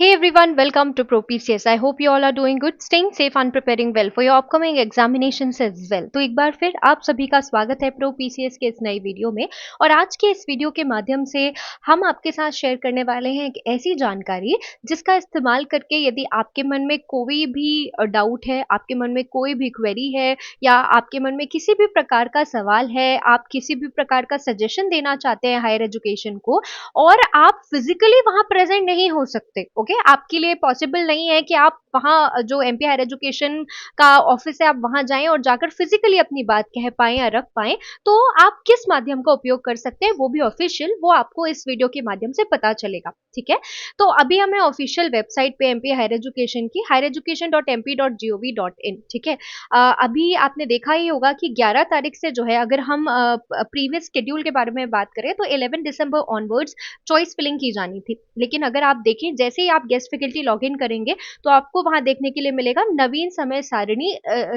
Hey everyone, welcome to ProPCS. I hope you all are doing good, staying safe and preparing well for your upcoming examinations as well. तो एक बार फिर आप सभी का स्वागत है ProPCS के इस नई वीडियो में। और आज के इस वीडियो के माध्यम से हम आपके साथ शेयर करने वाले हैं एक ऐसी जानकारी जिसका इस्तेमाल करके यदि आपके मन में कोई भी डाउट है, आपके मन में कोई भी क्वेरी है या आपके मन में किसी भी प्रकार का सवाल है, आप किसी भी प्रकार का सजेशन देना चाहते हैं हायर एजुकेशन को और आप फिजिकली वहां प्रेजेंट नहीं हो सकते, ओके, आपके लिए पॉसिबल नहीं है कि आप वहां जो एमपी हायर एजुकेशन का ऑफिस है आप वहां जाएं और जाकर फिजिकली अपनी बात कह पाएं या रख पाएं, तो आप किस माध्यम का उपयोग कर सकते हैं वो भी ऑफिशियल, वो आपको इस वीडियो के माध्यम से पता चलेगा। ठीक है, तो अभी हमें ऑफिशियल वेबसाइट पे एमपी हायर एजुकेशन की highereducation.mp.gov.in, ठीक है। अभी आपने देखा ही होगा कि 11 तारीख से जो है, अगर हम प्रीवियस शेड्यूल के बारे में बात करें तो 11 दिसंबर ऑनवर्ड्स चॉइस फिलिंग की जानी थी। लेकिन अगर आप देखें, जैसे ही आप गेस्ट फैकल्टी लॉग इन करेंगे तो आपको वहां देखने के लिए मिलेगा नवीन समय सारणी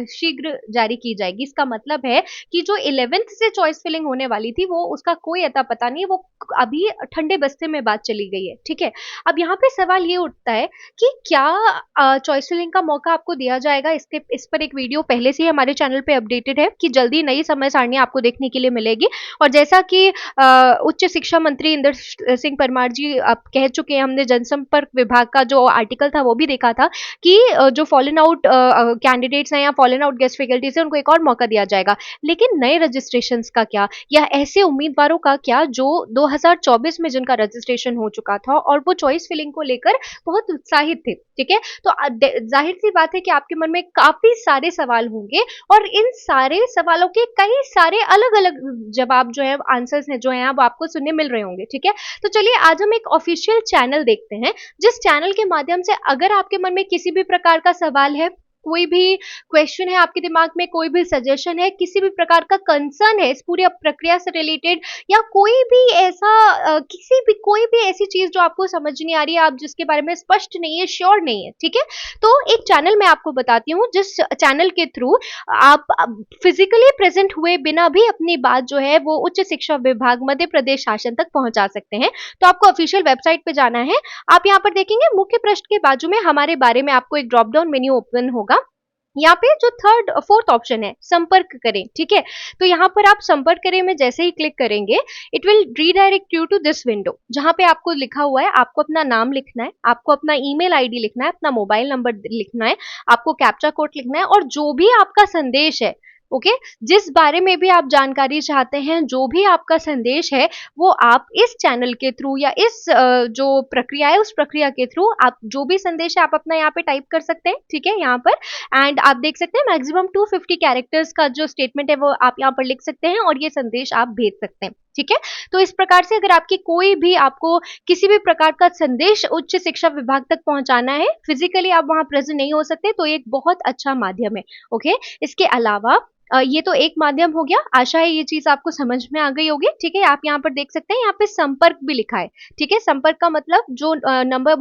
शीघ्र जारी की जाएगी। इसका मतलब है कि जो 11th से चॉइस फिलिंग होने वाली थी वो उसका कोई अता पता नहीं, वो अभी ठंडे बस्ते में बात चली गई है। ठीक है, अब यहाँ पे सवाल ये उठता है कि क्या चॉइस फिलिंग का मौका आपको दिया जाएगा। इस पर एक वीडियो पहले से ही हमारे चैनल पे अपडेटेड है कि जल्दी नई समय सारणी आपको देखने के लिए मिलेगी। और जैसा कि उच्च शिक्षा मंत्री इंदर सिंह परमार जी आप कह चुके हैं, हमने जनसंपर्क विभाग का जो आर्टिकल था वो भी देखा था कि जो फॉलन आउट कैंडिडेट्स हैं या फॉलन आउट गेस्ट फैकल्टीज है उनको एक और मौका दिया जाएगा। लेकिन नए रजिस्ट्रेशंस का क्या, या ऐसे उम्मीदवारों का क्या जो 2024 में जिनका रजिस्ट्रेशन हो चुका था और वो चॉइस फिलिंग को लेकर बहुत उत्साहित थे। ठीक है, तो जाहिर सी बात है कि आपके मन में काफी सारे सवाल होंगे और इन सारे सवालों के कई सारे अलग अलग जवाब जो है, आंसर्स हैं जो हैं, अब आपको सुनने मिल रहे होंगे। ठीक है, तो चलिए आज हम एक ऑफिशियल चैनल देखते हैं जिस चैनल के माध्यम से अगर आपके मन में किसी भी प्रकार का सवाल है, कोई भी क्वेश्चन है आपके दिमाग में, कोई भी सजेशन है, किसी भी प्रकार का कंसर्न है इस पूरी प्रक्रिया से रिलेटेड, या कोई भी ऐसा किसी भी कोई भी ऐसी चीज जो आपको समझ नहीं आ रही है, आप जिसके बारे में स्पष्ट नहीं है, श्योर नहीं है, ठीक है, तो एक चैनल मैं आपको बताती हूँ जिस चैनल के थ्रू आप फिजिकली प्रेजेंट हुए बिना भी अपनी बात जो है वो उच्च शिक्षा विभाग मध्य प्रदेश शासन तक पहुंचा सकते हैं। तो आपको ऑफिशियल वेबसाइट पे जाना है। आप यहाँ पर देखेंगे मुख्य पृष्ठ के बाजू में हमारे बारे में आपको एक ड्रॉप डाउन मेन्यू ओपन होगा। यहाँ पे जो फोर्थ ऑप्शन है संपर्क करें, ठीक है, तो यहाँ पर आप संपर्क करें में जैसे ही क्लिक करेंगे it will redirect you to this window, जहाँ पे आपको लिखा हुआ है आपको अपना नाम लिखना है, आपको अपना ईमेल आईडी लिखना है, अपना मोबाइल नंबर लिखना है, आपको कैप्चा कोड लिखना है और जो भी आपका संदेश है, ओके, जिस बारे में भी आप जानकारी चाहते हैं, जो भी आपका संदेश है वो आप इस चैनल के थ्रू या इस जो प्रक्रिया है उस प्रक्रिया के थ्रू आप जो भी संदेश है आप अपना यहाँ पे टाइप कर सकते हैं। ठीक है, यहाँ पर एंड आप देख सकते हैं मैक्सिमम 250 कैरेक्टर्स का जो स्टेटमेंट है वो आप यहाँ पर लिख सकते हैं और ये संदेश आप भेज सकते हैं। ठीक है, तो इस प्रकार से अगर आपकी कोई भी आपको किसी भी प्रकार का संदेश उच्च शिक्षा विभाग तक पहुंचाना है, फिजिकली आप वहां प्रेजेंट नहीं हो सकते, तो एक बहुत अच्छा माध्यम है। ओके, इसके अलावा ये तो एक माध्यम हो गया, आशा है ये चीज आपको समझ में आ गई होगी। ठीक है, आप यहाँ पर देख सकते हैं यहाँ पे संपर्क भी लिखा है। ठीक है, संपर्क का मतलब जो नंबर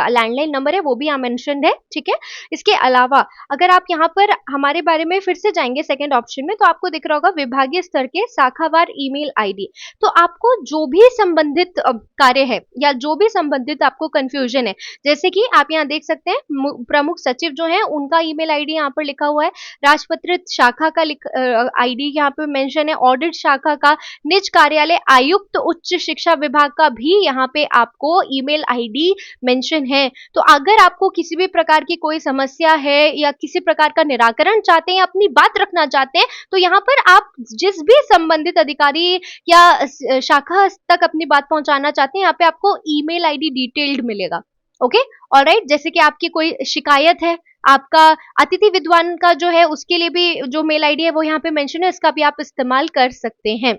लैंडलाइन नंबर है वो भी यहाँ मेंशन्ड है। ठीक है, इसके अलावा अगर आप यहाँ पर हमारे बारे में फिर से जाएंगे सेकंड ऑप्शन में तो आपको दिख रहा होगा विभागीय स्तर के शाखावार ईमेल आईडी। तो आपको जो भी संबंधित कार्य है या जो भी संबंधित आपको कंफ्यूजन है, जैसे कि आप यहाँ देख सकते हैं प्रमुख सचिव जो है उनका ईमेल आईडी यहाँ पर लिखा हुआ है, राजपत्रित शाखा का आईडी यहाँ पे मेंशन है, ऑडिट शाखा का, निज कार्यालय आयुक्त उच्च शिक्षा विभाग का भी यहाँ पे आपको ईमेल आईडी मेंशन है। तो अगर आपको किसी भी प्रकार की कोई समस्या है या किसी प्रकार का निराकरण चाहते हैं, अपनी बात रखना चाहते हैं, तो यहाँ पर आप जिस भी संबंधित अधिकारी या शाखा तक अपनी बात पहुंचाना चाहते हैं, यहाँ पे आपको ईमेल आईडी डिटेल्ड मिलेगा। ओके, ऑलराइट, जैसे कि आपकी कोई शिकायत है, आपका अतिथि विद्वान का जो है उसके लिए भी जो मेल आईडी है वो यहाँ पे मेंशन है, इसका भी आप इस्तेमाल कर सकते हैं।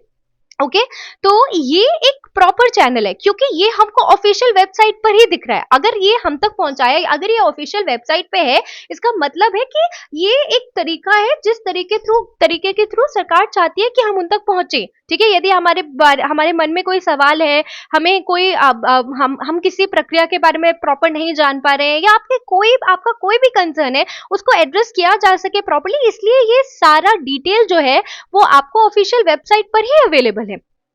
ओके, तो ये एक प्रॉपर चैनल है क्योंकि ये हमको ऑफिशियल वेबसाइट पर ही दिख रहा है। अगर ये हम तक पहुंचाया, अगर ये ऑफिशियल वेबसाइट पे है, इसका मतलब है कि ये एक तरीका है जिस तरीके के थ्रू सरकार चाहती है कि हम उन तक पहुंचे। ठीक है, यदि हमारे मन में कोई सवाल है, हमें कोई हम किसी प्रक्रिया के बारे में प्रॉपर नहीं जान पा रहे हैं या आपका कोई भी कंसर्न है, उसको एड्रेस किया जा सके प्रॉपरली, इसलिए ये सारा डिटेल जो है वो आपको ऑफिशियल वेबसाइट पर ही अवेलेबल है।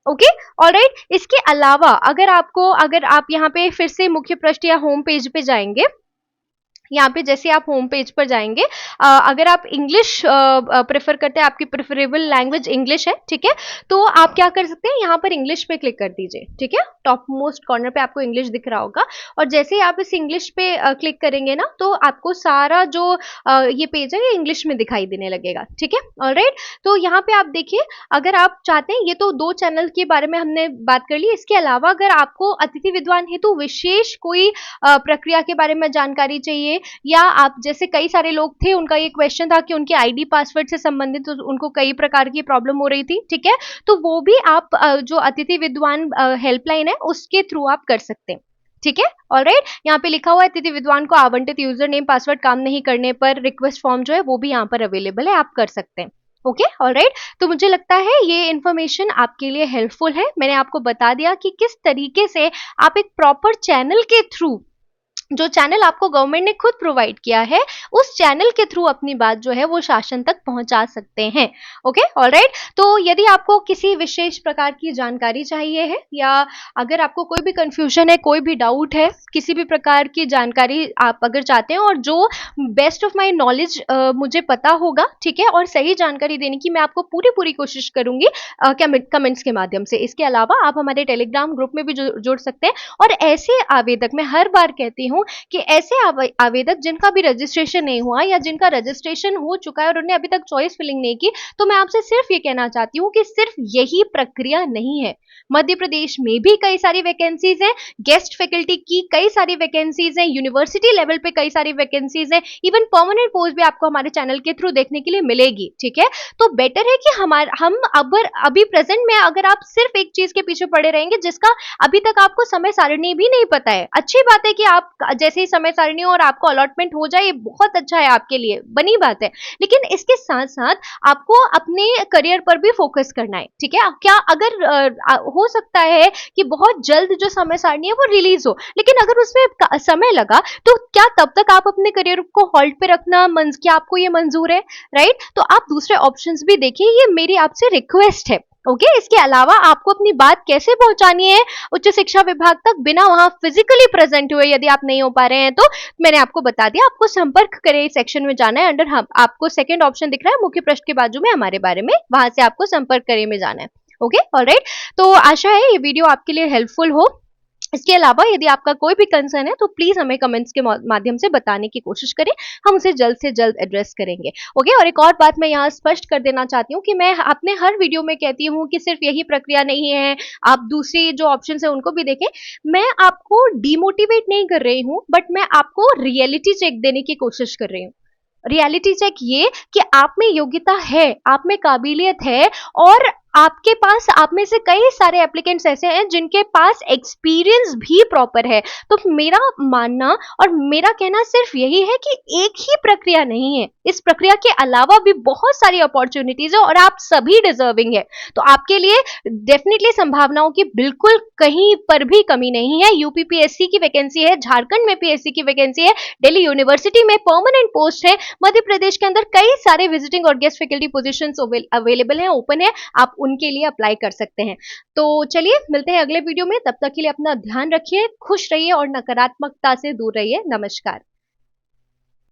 Okay, alright. इसके अलावा अगर आप यहाँ पे फिर से मुख्य पृष्ठ या होम पेज पे जाएंगे, यहाँ पे जैसे आप होम पेज पर जाएंगे, अगर आप इंग्लिश प्रेफर करते हैं, आपकी प्रेफरेबल लैंग्वेज इंग्लिश है, ठीक है, तो आप क्या कर सकते हैं, यहाँ पर इंग्लिश पे क्लिक कर दीजिए, ठीक है। टॉप मोस्ट कॉर्नर पे आपको इंग्लिश दिख रहा होगा, और जैसे ही आप इस इंग्लिश पे क्लिक करेंगे ना, तो आपको सारा जो ये पेज है ये इंग्लिश में दिखाई देने लगेगा, ठीक है, ऑलराइट। तो यहाँ पे आप देखिए, अगर आप चाहते हैं, ये तो 2 चैनल के बारे में हमने बात कर ली, इसके अलावा अगर आपको अतिथि विद्वान हेतु विशेष कोई प्रक्रिया के बारे में जानकारी चाहिए, या आप जैसे कई सारे लोग थे, उनका ये क्वेश्चन था कि उनके आईडी पासवर्ड से संबंधित उनको कई प्रकार की प्रॉब्लम हो रही थी, ठीक है, तो वो भी आप जो अतिथि विद्वान हेल्पलाइन है उसके थ्रू आप कर सकते हैं, ठीक है, ऑलराइट। यहाँ पे लिखा हुआ है अतिथि विद्वान को आवंटित यूजर नेम पासवर्ड काम नहीं करने पर रिक्वेस्ट फॉर्म जो है वो भी यहाँ पर अवेलेबल है, आप कर सकते हैं। Okay, alright. तो मुझे लगता है ये इन्फॉर्मेशन आपके लिए हेल्पफुल है। मैंने आपको बता दिया कि किस तरीके से आप एक प्रॉपर चैनल के थ्रू, जो चैनल आपको गवर्नमेंट ने खुद प्रोवाइड किया है, उस चैनल के थ्रू अपनी बात जो है वो शासन तक पहुंचा सकते हैं। Okay, alright. तो यदि आपको किसी विशेष प्रकार की जानकारी चाहिए है, या अगर आपको कोई भी कंफ्यूजन है, कोई भी डाउट है, किसी भी प्रकार की जानकारी आप अगर चाहते हैं, और जो बेस्ट ऑफ माई नॉलेज मुझे पता होगा, ठीक है, और सही जानकारी देने की मैं आपको पूरी पूरी कोशिश करूंगी कमेंट्स के माध्यम से। इसके अलावा आप हमारे टेलीग्राम ग्रुप में भी जुड़ सकते हैं, और ऐसे आवेदक, मैं हर बार कहती हूँ कि ऐसे आवेदक जिनका भी रजिस्ट्रेशन नहीं हुआ, या जिनका रजिस्ट्रेशन हो चुका है और उन्हें अभी तक चॉइस फिलिंग नहीं की, तो मैं आपसे सिर्फ ये कहना चाहती हूँ कि सिर्फ यही प्रक्रिया नहीं है, मध्य प्रदेश में भी कई सारी वैकेंसीज हैं, गेस्ट फैकल्टी की कई सारी वैकेंसीज हैं, यूनिवर्सिटी लेवल पे कई सारी वैकेंसीज हैं, इवन परमानेंट पोस्ट भी आपको हमारे चैनल के थ्रू देखने के लिए मिलेगी, ठीक है। तो बेटर है कि हम अभी प्रेजेंट में, अगर आप सिर्फ एक चीज के पीछे पड़े रहेंगे जिसका अभी तक आपको समय सारणी भी नहीं पता है, अच्छी बात है कि आप जैसे ही समय सारणी और आपको अलॉटमेंट हो जाए, ये बहुत अच्छा है आपके लिए, बनी बात है, लेकिन इसके साथ साथ आपको अपने करियर पर भी फोकस करना है, ठीक है। क्या अगर हो सकता है कि बहुत जल्द जो समय सारणी है वो रिलीज हो, लेकिन अगर उसमें समय लगा, तो क्या तब तक आप अपने करियर को होल्ड पे रखना, क्या आपको ये मंजूर है, राइट। तो आप दूसरे ऑप्शंस भी देखिए, ये मेरी आपसे रिक्वेस्ट है। ओके, इसके अलावा आपको अपनी बात कैसे पहुंचानी है उच्च शिक्षा विभाग तक बिना वहां फिजिकली प्रेजेंट हुए, यदि आप नहीं हो पा रहे हैं, तो मैंने आपको बता दिया, आपको संपर्क करें सेक्शन में जाना है, अंडर आपको सेकंड ऑप्शन दिख रहा है मुख्य पृष्ठ के बाजू में हमारे बारे में, वहां से आपको संपर्क करें में जाना है। Okay, alright. तो आशा है ये वीडियो आपके लिए हेल्पफुल हो। इसके अलावा यदि आपका कोई भी कंसर्न है, तो प्लीज हमें कमेंट्स के माध्यम से बताने की कोशिश करें, हम उसे जल्द से जल्द एड्रेस करेंगे। ओके, और एक और बात मैं यहाँ स्पष्ट कर देना चाहती हूँ कि मैं अपने हर वीडियो में कहती हूँ कि सिर्फ यही प्रक्रिया नहीं है, आप दूसरी जो ऑप्शन है उनको भी देखें। मैं आपको डिमोटिवेट नहीं कर रही हूँ, बट मैं आपको रियलिटी चेक देने की कोशिश कर रही हूँ। रियलिटी चेक ये कि आप में योग्यता है, आप में काबिलियत है, और आपके पास, आप में से कई सारे एप्लीकेंट्स ऐसे हैं जिनके पास एक्सपीरियंस भी प्रॉपर है। तो मेरा मानना और मेरा कहना सिर्फ यही है कि एक ही प्रक्रिया नहीं है, इस प्रक्रिया के अलावा भी बहुत सारी अपॉर्चुनिटीज है, और आप सभी डिजर्विंग है। तो आपके लिए डेफिनेटली संभावनाओं की बिल्कुल कहीं पर भी कमी नहीं है। यूपी पीएससी की वैकेंसी है, झारखंड में पीएससी की वैकेंसी है, दिल्ली यूनिवर्सिटी में परमानेंट पोस्ट है, मध्य प्रदेश के अंदर कई सारे विजिटिंग और गेस्ट फैकल्टी पोजीशंस अवेलेबल हैं, ओपन है, आप उनके लिए अप्लाई कर सकते हैं। तो चलिए मिलते हैं अगले वीडियो में, तब तक के लिए अपना ध्यान रखिए, खुश रहिए और नकारात्मकता से दूर रहिए। नमस्कार।